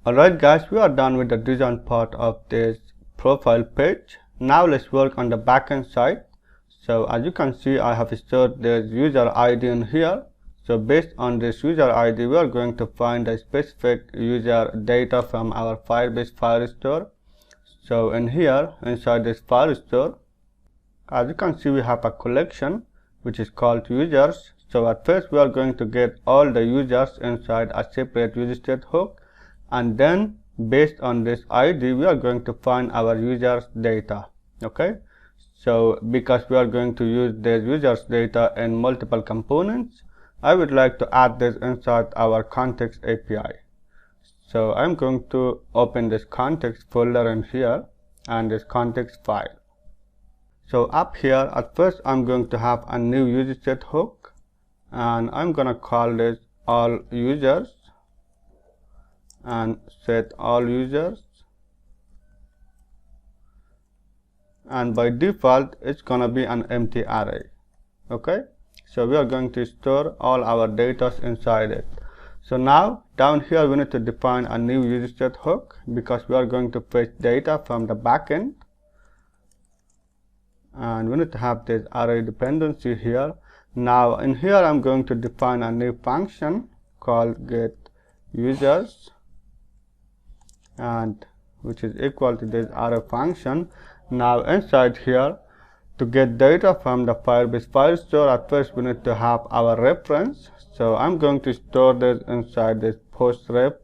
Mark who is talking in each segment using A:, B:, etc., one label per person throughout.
A: Alright guys, we are done with the design part of this profile page. Now let's work on the backend side. So as you can see, I have stored this user ID in here. So based on this user ID, we are going to find a specific user data from our Firebase file store. So in here, inside this file store, as you can see, we have a collection which is called users. So at first, we are going to get all the users inside a separate user state hook. And then based on this ID, we are going to find our users data. Okay, so because we are going to use this users data in multiple components, I would like to add this inside our context API. So I'm going to open this context folder in here and this context file. So up here, at first I'm going to have a new user state hook, and I'm gonna call this all users and set all users, and by default it's gonna be an empty array. Okay, so we are going to store all our data inside it. So now down here we need to define a new user state hook because we are going to fetch data from the backend, and we need to have this array dependency here. Now in here I'm going to define a new function called get users, and which is equal to this array function. Now inside here, to get data from the Firebase file store, at first we need to have our reference. So I'm going to store this inside this post-ref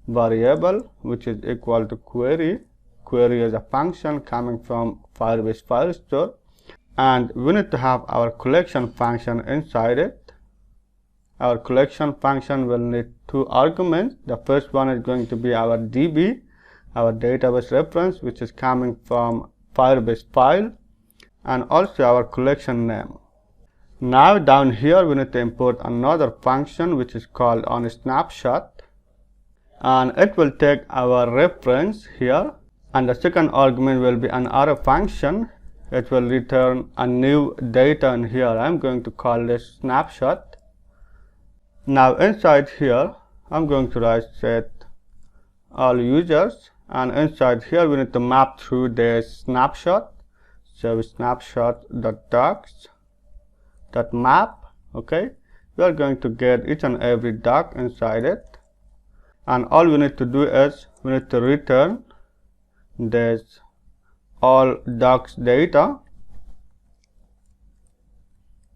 A: variable, which is equal to query. Query is a function coming from Firebase file store, and we need to have our collection function inside it. Our collection function will need two arguments. The first one is going to be our DB, our database reference, which is coming from Firebase file, and also our collection name. Now down here we need to import another function which is called onSnapshot, and it will take our reference here, and the second argument will be an array function. It will return a new data in here. I'm going to call this snapshot. Now inside here I'm going to write set all users, and inside here we need to map through the snapshot. So snapshot.docs.map. okay, we are going to get each and every doc inside it, and all we need to do is we need to return this all docs data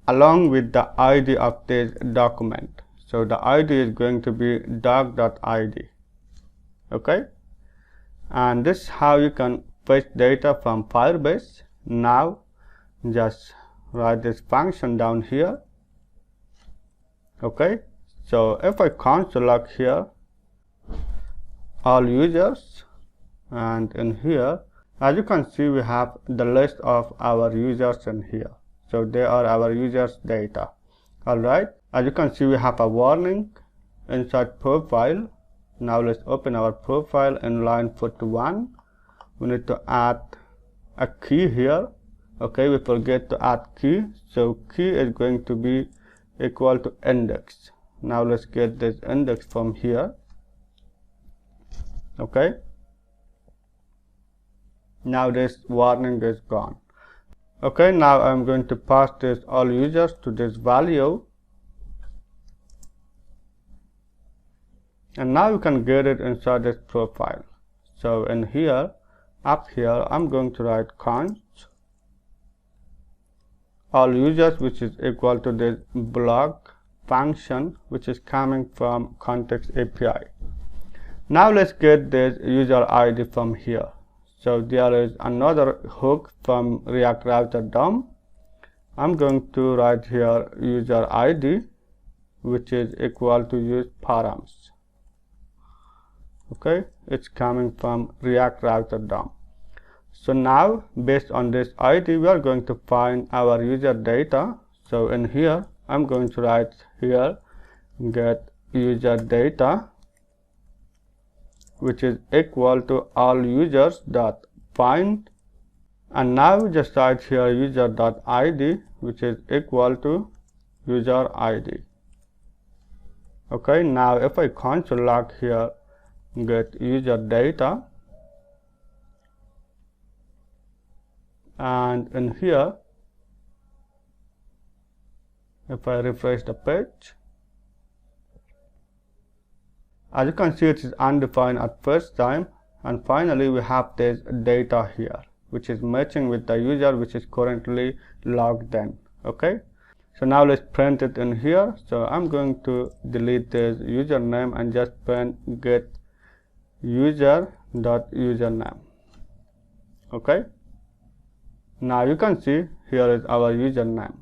A: along with the ID of this document. So the ID is going to be doc.id. okay, and this is how you can fetch data from Firebase. Now just write this function down here. Okay, so if I console log here all users, and in here as you can see we have the list of our users in here. So they are our users data. Alright, as you can see we have a warning inside profile. Now let's open our profile in line 41. We need to add a key here. Okay, we forget to add key, so key is going to be equal to index. Now let's get this index from here. Okay, now this warning is gone. Okay, now I'm going to pass this all users to this value, and now you can get it inside this profile. So in here, up here, I'm going to write const all users, which is equal to this block function which is coming from context API. Now let's get this user ID from here. So there is another hook from React Router DOM. I'm going to write here user ID, which is equal to use params. Okay, it's coming from React Router DOM. So now based on this ID we are going to find our user data. So in here I'm going to write here get user data, which is equal to all users dot find, and now just write here user dot id, which is equal to user ID. Okay, now if I console log here get user data, and in here, if I refresh the page, as you can see, it is undefined at first time, and finally we have this data here, which is matching with the user which is currently logged in. Okay, so now let's print it in here. So I'm going to delete this username and just print get user.username. Okay, now you can see here is our username.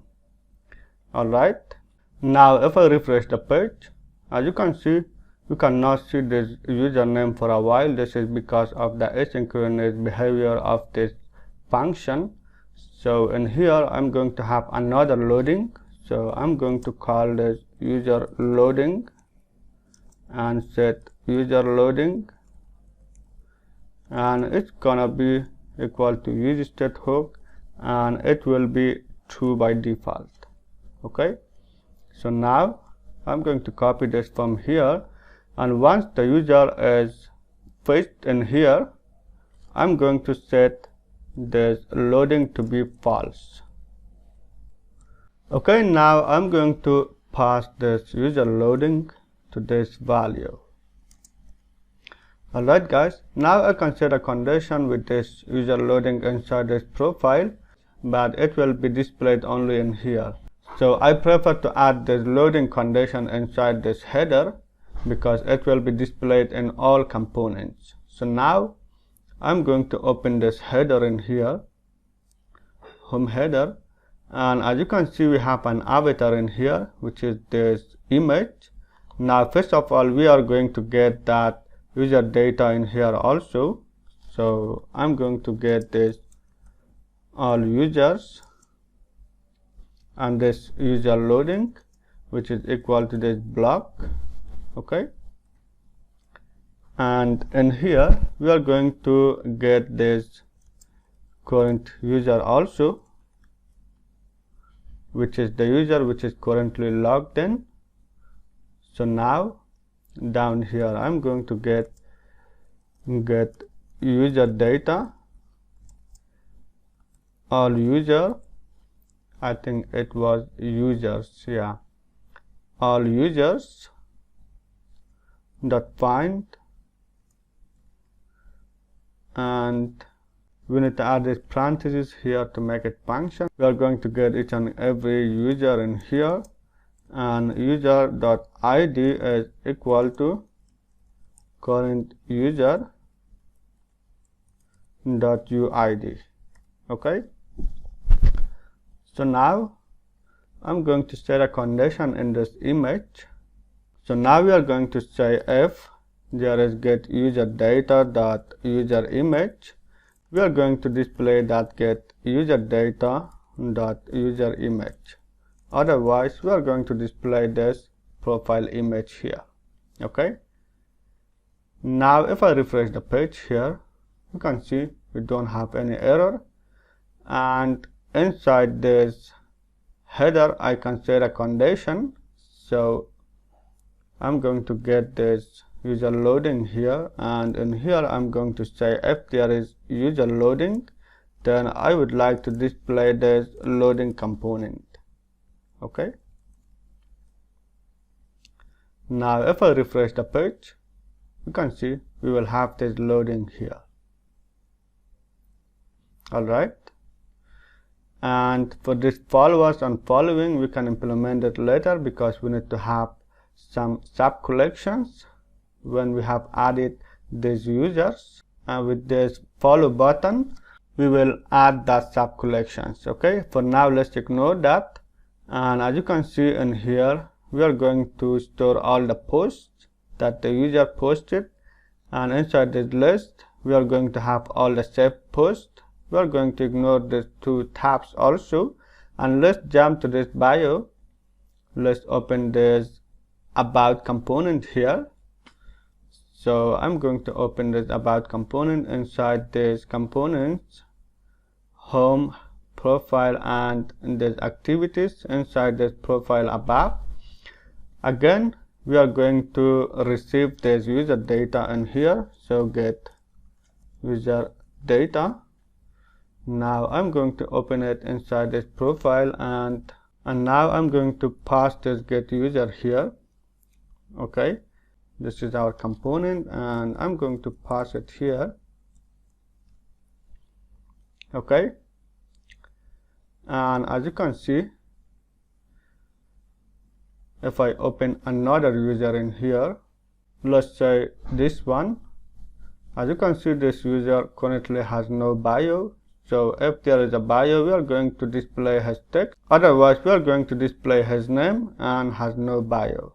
A: Alright, now if I refresh the page, as you can see, you cannot see this username for a while. This is because of the asynchronous behavior of this function. So in here I'm going to have another loading. So I'm going to call this user loading and set user loading, and it's gonna be equal to use state hook, and it will be true by default. Okay, so now I'm going to copy this from here, and once the user is fetched in here, I'm going to set this loading to be false. Okay, now I'm going to pass this user loading to this value. Alright guys, now I can set a condition with this user loading inside this profile, but it will be displayed only in here. So I prefer to add this loading condition inside this header because it will be displayed in all components. So now I'm going to open this header in here, home header, and as you can see we have an avatar in here, which is this image. Now first of all, we are going to get that user data in here also. So I'm going to get this all users and this user loading, which is equal to this block. Okay, and in here we are going to get this current user also, which is the user which is currently logged in. So now down here I'm going to get user data, all user, I think it was users, yeah, all users dot find, and we need to add this parentheses here to make it function. We are going to get each and every user in here, and user dot id is equal to current user dot uid. Okay, so now I'm going to set a condition in this image. So now we are going to say if there is get user data dot user image, we are going to display that get user data dot user image. Otherwise we are going to display this profile image here. Okay, now if I refresh the page here, you can see we don't have any error, and inside this header I can set a condition. So I'm going to get this user loading here, and in here I'm going to say if there is user loading, then I would like to display this loading component. Okay, now if I refresh the page, you can see we will have this loading here. Alright, and for this followers and following, we can implement it later because we need to have some sub collections when we have added these users, and with this follow button we will add the sub collections. Okay, for now let's ignore that, and as you can see in here we are going to store all the posts that the user posted, and inside this list we are going to have all the saved posts. We are going to ignore these two tabs also, and let's jump to this bio. Let's open this about component here. So I'm going to open this about component. Inside this components, home, profile, and this activities. Inside this profile above, again we are going to receive this user data in here. So get user data. Now I'm going to open it inside this profile, and now I'm going to pass this get user here. Okay, this is our component, and I'm going to pass it here. Okay, and as you can see, if I open another user in here, let's say this one, as you can see, this user currently has no bio. So if there is a bio, we are going to display his text. Otherwise, we are going to display his name and has no bio.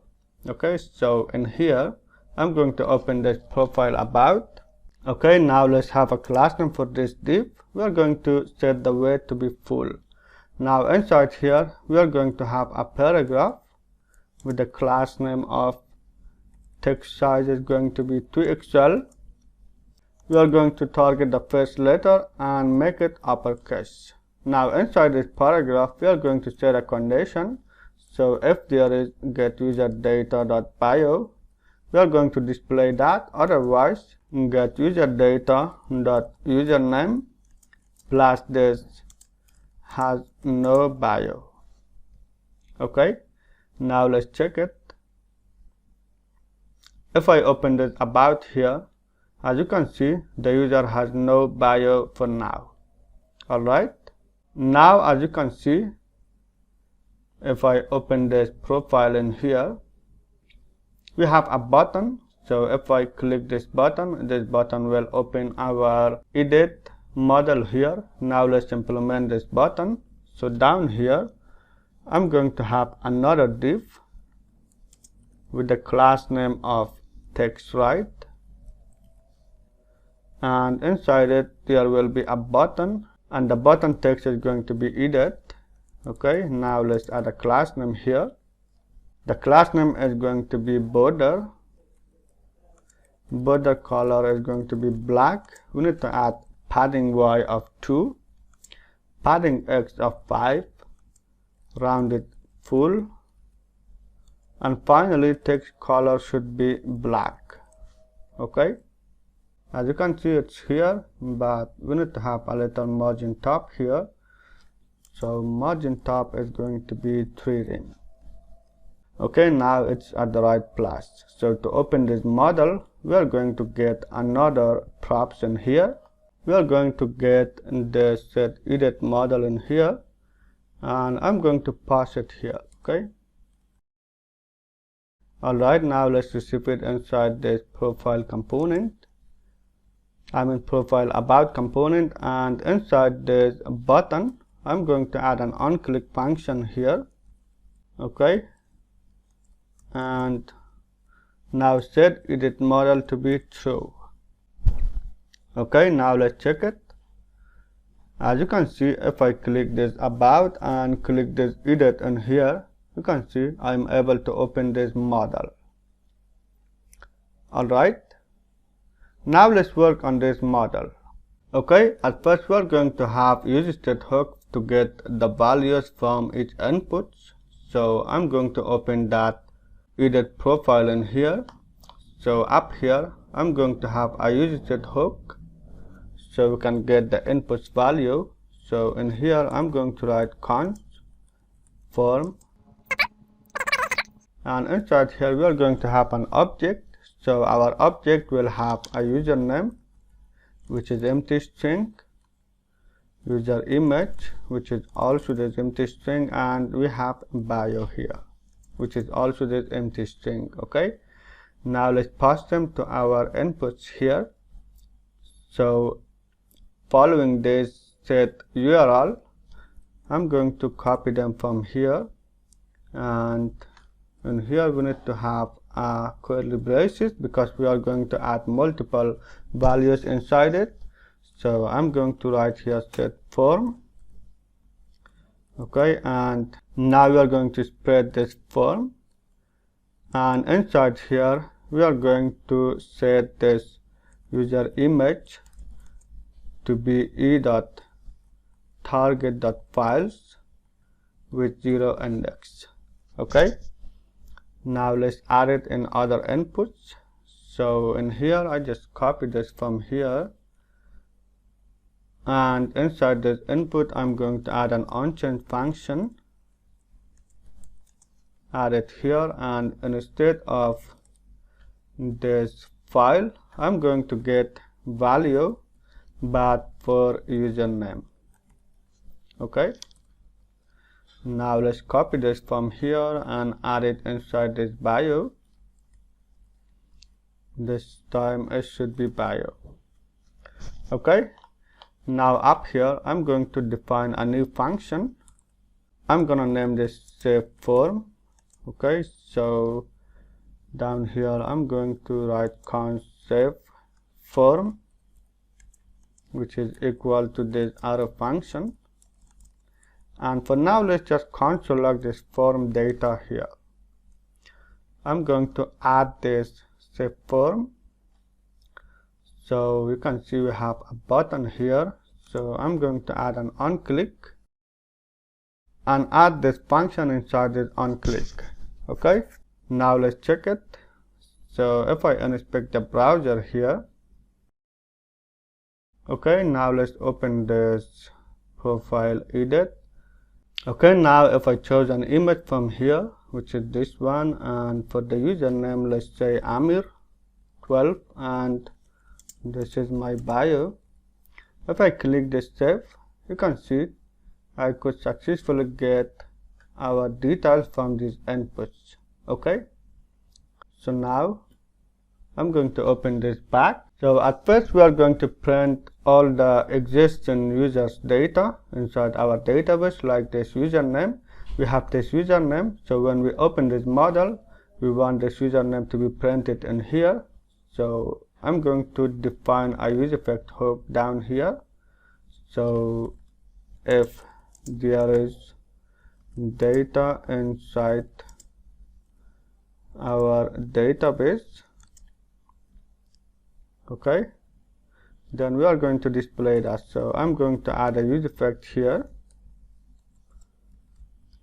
A: Okay, so in here, I'm going to open this profile about. Okay, now let's have a class name for this div. We are going to set the weight to be full. Now inside here, we are going to have a paragraph with the class name of text size is going to be 2XL. We are going to target the first letter and make it uppercase. Now inside this paragraph, we are going to set a condition. So if there is get user data.bio, we are going to display that. Otherwise, get user data.username plus this has no bio. Okay, now let's check it. If I open this about here, as you can see, the user has no bio for now. Alright, now as you can see, if I open this profile in here, we have a button. So if I click this button will open our edit model here. Now let's implement this button. So down here, I'm going to have another div with the class name of text right, and inside it there will be a button, and the button text is going to be edit. Okay, now let's add a class name here. The class name is going to be border. Border color is going to be black. We need to add padding y of 2, padding x of 5, rounded full, and finally text color should be black. Okay, as you can see, it's here, but we need to have a little margin top here. So margin top is going to be 3 rem. Okay, now it's at the right place. So to open this model, we are going to get another props in here. We are going to get the set edit model in here, and I'm going to pass it here. Okay, alright, now let's receive it inside this profile component. Profile about component, and inside this button, I'm going to add an onClick function here. Okay, and now set edit model to be true. Okay, now let's check it. As you can see, if I click this about and click this edit in here, you can see I'm able to open this model. Alright, now let's work on this model. Okay, at first we're going to have useState hook to get the values from each input. So I'm going to open that edit profile in here. So up here, I'm going to have a useState hook so we can get the inputs value. So in here, I'm going to write const form, and inside here we are going to have an object. So our object will have a username, which is empty string, user image, which is also this empty string, and we have bio here, which is also this empty string. Okay, now let's pass them to our inputs here. So following this set URL, I'm going to copy them from here, and in here we need to have a curly braces because we are going to add multiple values inside it. So I'm going to write here set form. Okay, and now we are going to spread this form, and inside here we are going to set this user image to be e.target.files with 0 index. Okay, Now let's add it in other inputs. So in here I just copy this from here, and inside this input I'm going to add an onChange function, add it here, and instead of this file I'm going to get value but for username. Okay, now let's copy this from here and add it inside this bio. This time it should be bio. Okay, now up here I'm going to define a new function. I'm gonna name this save form. Okay, so down here I'm going to write const save form, which is equal to this arrow function. And for now let's just console log this form data here. I'm going to add this save form. So you can see we have a button here, so I'm going to add an onClick and add this function inside this onClick. Okay, now let's check it. So if I inspect the browser here, okay, now let's open this profile edit. Okay, now if I choose an image from here, which is this one, and for the username let's say Amir12, and this is my bio. If I click this save, you can see I could successfully get our details from these inputs. Okay, so now I'm going to open this back. So at first we are going to print all the existing users data inside our database, like this username. We have this username, so when we open this model we want this username to be printed in here. So I'm going to define a useEffect hook down here. So if there is data inside our database, okay, then we are going to display that. So I'm going to add a useEffect here,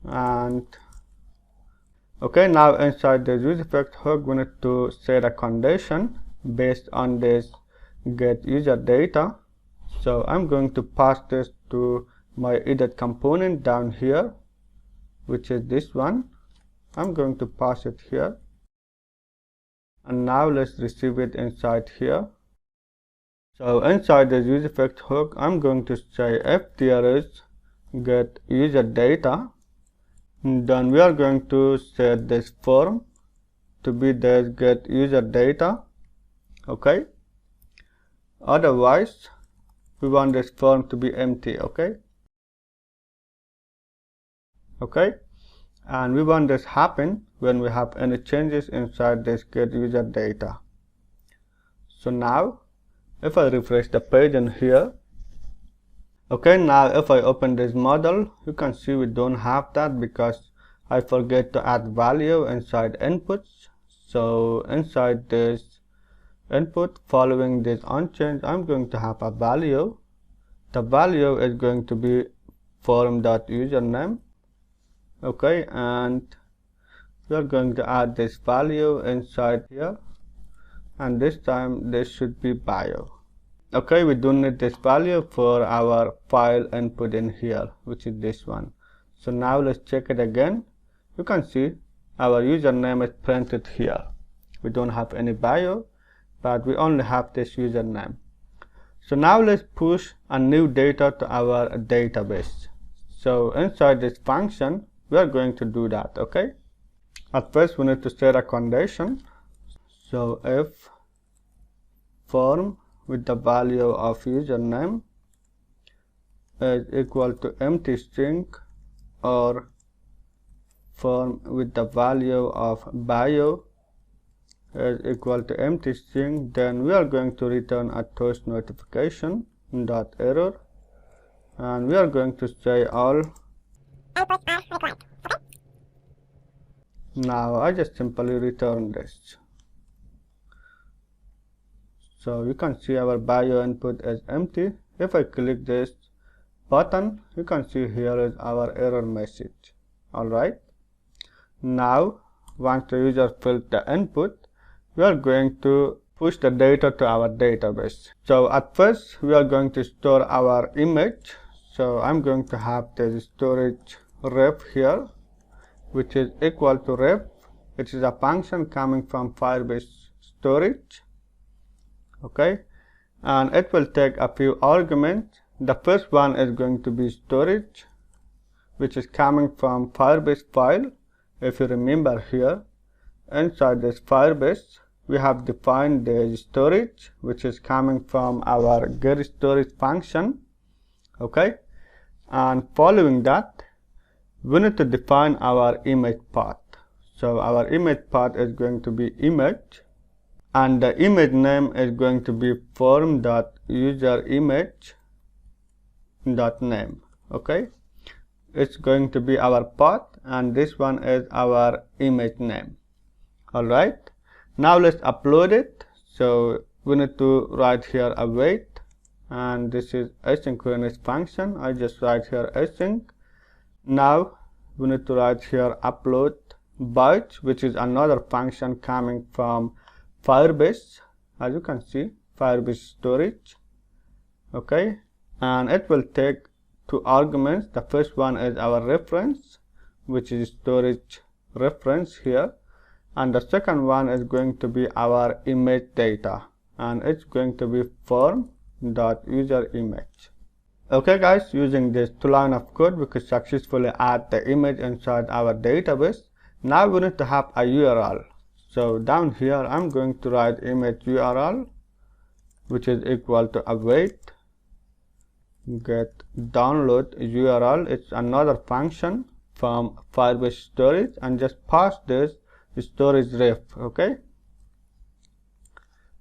A: and okay, now inside the useEffect hook we need to set a condition based on this get user data. So I'm going to pass this to my edit component down here, which is this one. I'm going to pass it here, and now let's receive it inside here. So inside the useEffect hook I'm going to say if there is get user data, then we are going to set this form to be this get user data. Okay, otherwise we want this form to be empty. Okay, and we want this happen when we have any changes inside this get user data. So now if I refresh the page in here, okay, now if I open this model, you can see we don't have that because I forget to add value inside inputs. So inside this input following this onChange, I'm going to have a value. The value is going to be form.username. Okay, and we are going to add this value inside here, and this time this should be bio. Okay, we don't need this value for our file input in here, which is this one. So now let's check it again. You can see our username is printed here. We don't have any bio, but we only have this username. So now let's push a new data to our database. So inside this function we are going to do that. Okay, at first we need to set a condition. So if form with the value of username is equal to empty string, or form with the value of bio is equal to empty string, then we are going to return a toast notification dot error, and we are going to say all. Now I just simply return this. So you can see our bio input is empty. If I click this button, you can see here is our error message. Alright, now once the user fills the input, we are going to push the data to our database. So at first we are going to store our image. So I'm going to have the storage ref here, which is equal to ref, which is a function coming from Firebase storage. Okay, and it will take a few arguments. The first one is going to be storage, which is coming from Firebase file. If you remember here, inside this Firebase, we have defined the storage, which is coming from our get storage function. Okay, and following that, we need to define our image path. So our image path is going to be image, and the image name is going to be form.userimage.name. Okay, it's going to be our path, and this one is our image name. All right, now let's upload it. So we need to write here await, and this is asynchronous function. I just write here async. Now we need to write here upload byte, which is another function coming from Firebase. As you can see, Firebase storage. Okay, and it will take two arguments. The first one is our reference, which is storage reference here, and the second one is going to be our image data, and it's going to be form.userimage. Okay guys, using this two line of code, we could successfully add the image inside our database. Now we need to have a URL. So down here, I'm going to write image URL, which is equal to await get download URL. It's another function from Firebase storage, and just pass this storage ref. Okay,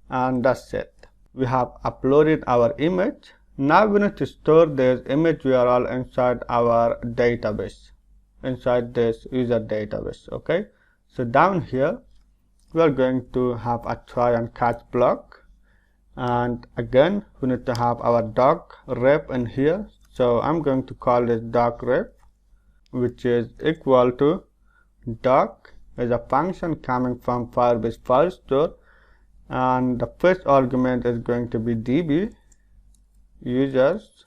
A: and that's it. We have uploaded our image. Now we need to store this image URL inside our database, inside this user database. Okay, so down here we are going to have a try and catch block, and again we need to have our doc ref in here. So I'm going to call this doc ref, which is equal to doc is a function coming from Firebase file store, and the first argument is going to be db users,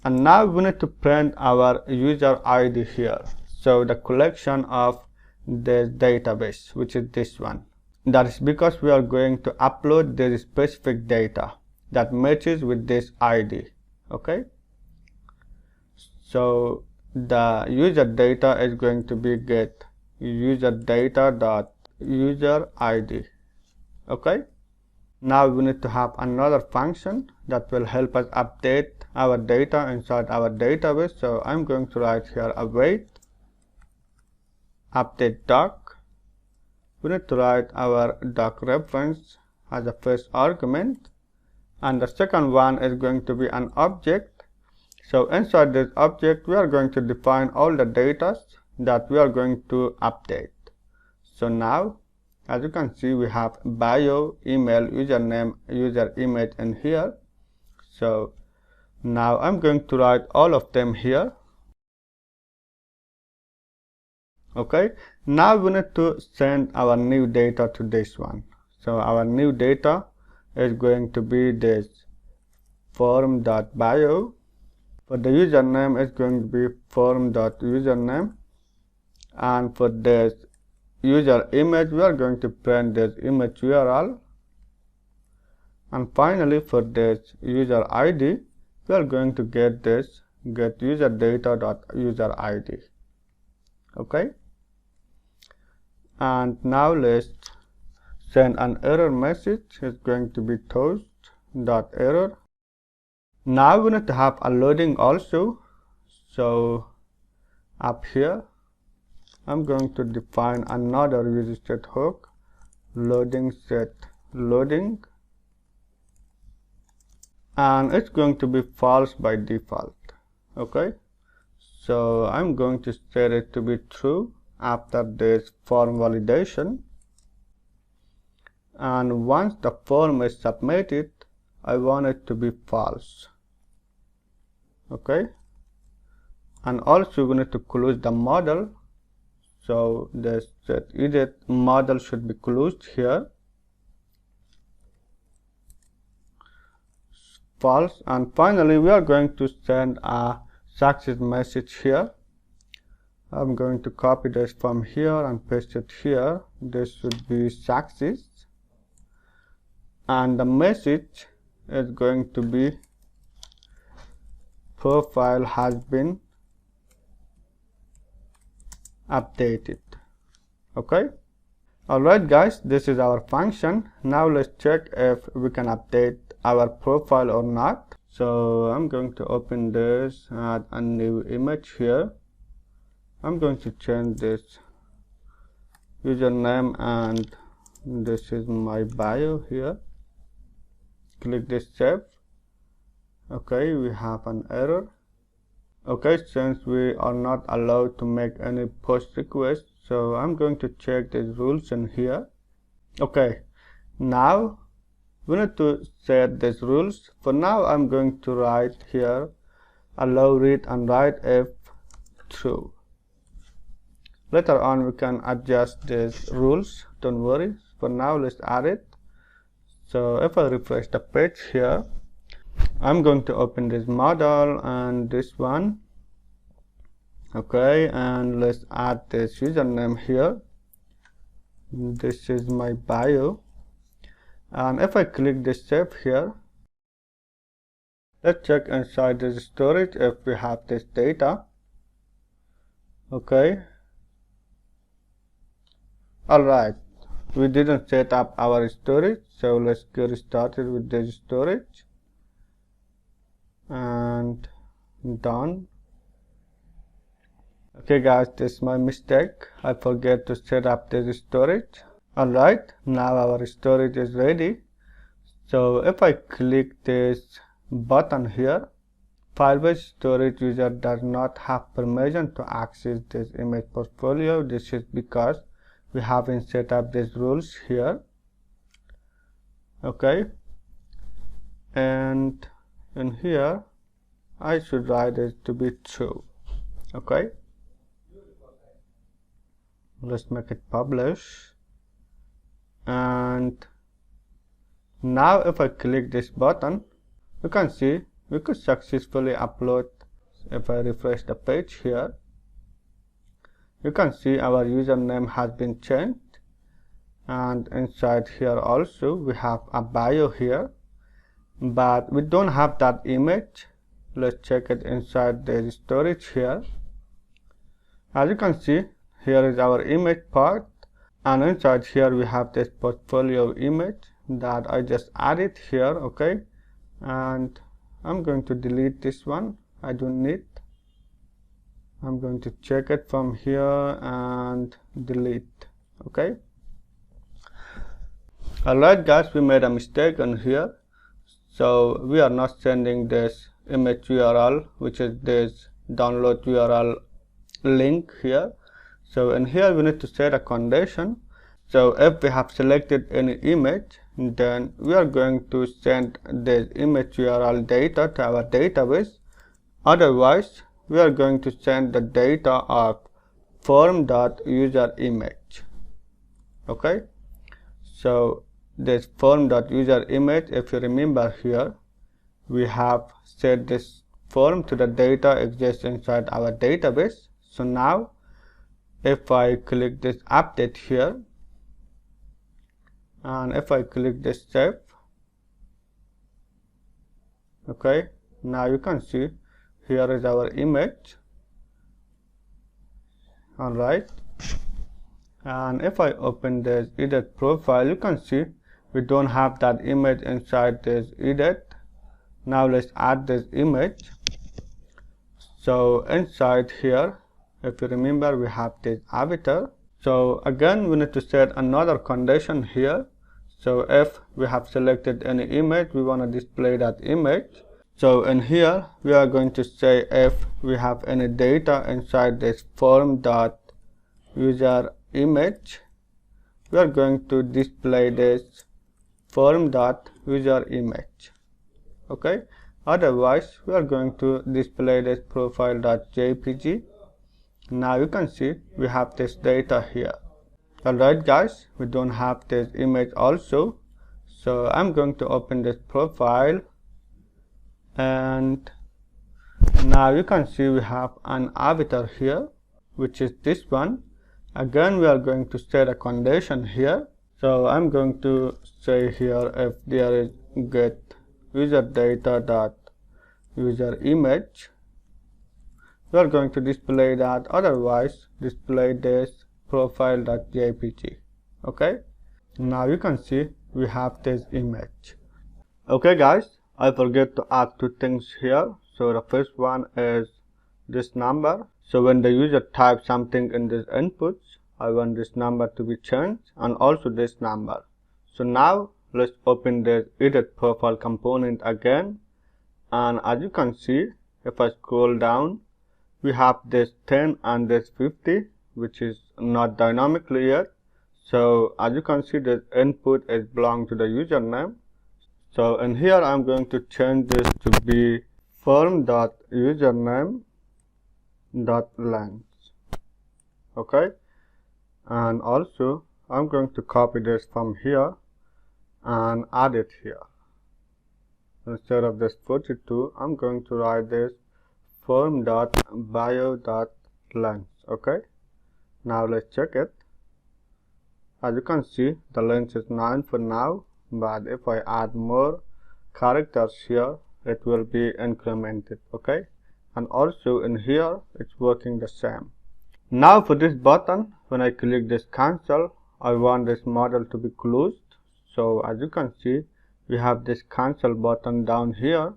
A: and now we need to print our user ID here. So the collection of this database, which is this one. That is because we are going to upload this specific data that matches with this ID. Okay, so the user data is going to be get user data dot user ID. Okay, now we need to have another function that will help us update our data inside our database. So I'm going to write here await update doc. We need to write our doc reference as a first argument, and the second one is going to be an object. So inside this object, we are going to define all the data that we are going to update. So now, as you can see, we have bio, email, username, user image in here. So now I'm going to write all of them here. Okay, now we need to send our new data to this one. So our new data is going to be this form.bio. For the username, it's going to be form.username, and for this user image, we are going to print this image URL, and finally for this user ID, we are going to get this get user data dot user ID. Okay, and now let's send an error message. It's going to be toast.error. Now we need to have a loading also. So up here, I'm going to define another user state hook, loading set loading, and it's going to be false by default. Okay, so I'm going to set it to be true after this form validation, and once the form is submitted, I want it to be false. Okay, and also we need to close the model. so the set edit model should be closed here, false. And finally we are going to send a success message here. I'm going to copy this from here and paste it here. This should be success, and the message is going to be profile has been updated. Okay, alright guys, this is our function. Now let's check if we can update our profile or not. So I'm going to open this, add a new image here. I'm going to change this username, and this is my bio here. Click this save. Okay, we have an error. Okay, since we are not allowed to make any post requests, so I'm going to check these rules in here. Okay, now we need to set these rules. For now I'm going to write here allow read and write if true. Later on we can adjust these rules, don't worry. For now let's add it. So if I refresh the page here, I'm going to open this model and this one. Okay, and let's add this username here. This is my bio, and if I click this save here, let's check inside this storage if we have this data. Okay, alright, we didn't set up our storage, so let's get started with this storage. And done. Okay guys, this is my mistake. I forget to set up this storage. Alright, now our storage is ready. So if I click this button here, Firebase storage user does not have permission to access this image portfolio. This is because we haven't set up these rules here. Okay, and in here I should write it to be true. Okay, let's make it publish. And now if I click this button, you can see we could successfully upload. If I refresh the page here, you can see our username has been changed, and inside here also we have a bio here, but we don't have that image. Let's check it inside the storage here. As you can see, here is our image part, and inside here we have this portfolio image that I just added here. Okay, and I'm going to delete this one. I don't need. I'm going to check it from here and delete. Okay, alright guys, we made a mistake on here. So we are not sending this image URL, which is this download URL link here. So in here we need to set a condition. So if we have selected any image, then we are going to send this image URL data to our database. Otherwise we are going to send the data of form.userImage. Okay, so this form.userImage, if you remember here, we have set this form to the data exists inside our database. So now if I click this update here, and if I click this save, okay, now you can see here is our image. Alright, and if I open this edit profile, you can see we don't have that image inside this edit. Now let's add this image. So inside here, if you remember, we have this avatar. So again we need to set another condition here. So if we have selected any image, we want to display that image. So in here we are going to say if we have any data inside this form.userImage, we are going to display this form.userImage. Okay, otherwise we are going to display this profile.jpg. Now you can see we have this data here. Alright guys, we don't have this image also, so I'm going to open this profile, and now you can see we have an avatar here, which is this one. Again, we are going to set a condition here. So I'm going to say here if there is get user data dot user image, we are going to display that, otherwise display this profile.jpg. Okay, now you can see we have this image. Okay guys, I forget to add two things here. So the first one is this number. So when the user types something in this inputs, I want this number to be changed, and also this number. So now let's open this edit profile component again, and as you can see, if I scroll down, we have this 10 and this 50, which is not dynamically yet. So as you can see, this input is belong to the username. So in here I'm going to change this to be form.username.length. Okay, and also I'm going to copy this from here and add it here. Instead of this 42, I'm going to write this form.bio.length. Okay, now let's check it. As you can see, the length is 9 for now, but if I add more characters here, it will be incremented. Okay, and also in here it's working the same. Now for this button, when I click this cancel, I want this model to be closed. So as you can see, we have this cancel button down here.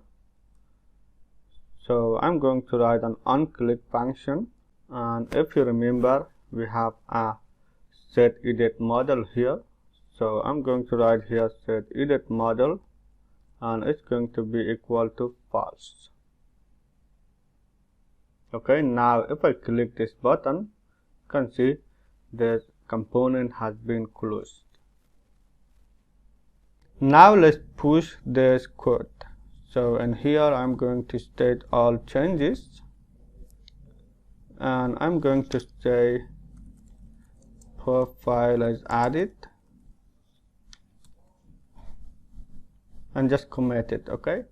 A: So I'm going to write an onClick function, and if you remember, we have a set edit model here. So I'm going to write here set edit model, and it's going to be equal to false. Okay, now if I click this button, you can see this component has been closed. Now let's push this code. So in here I'm going to state all changes, and I'm going to say profile is added, and just commit it. Okay,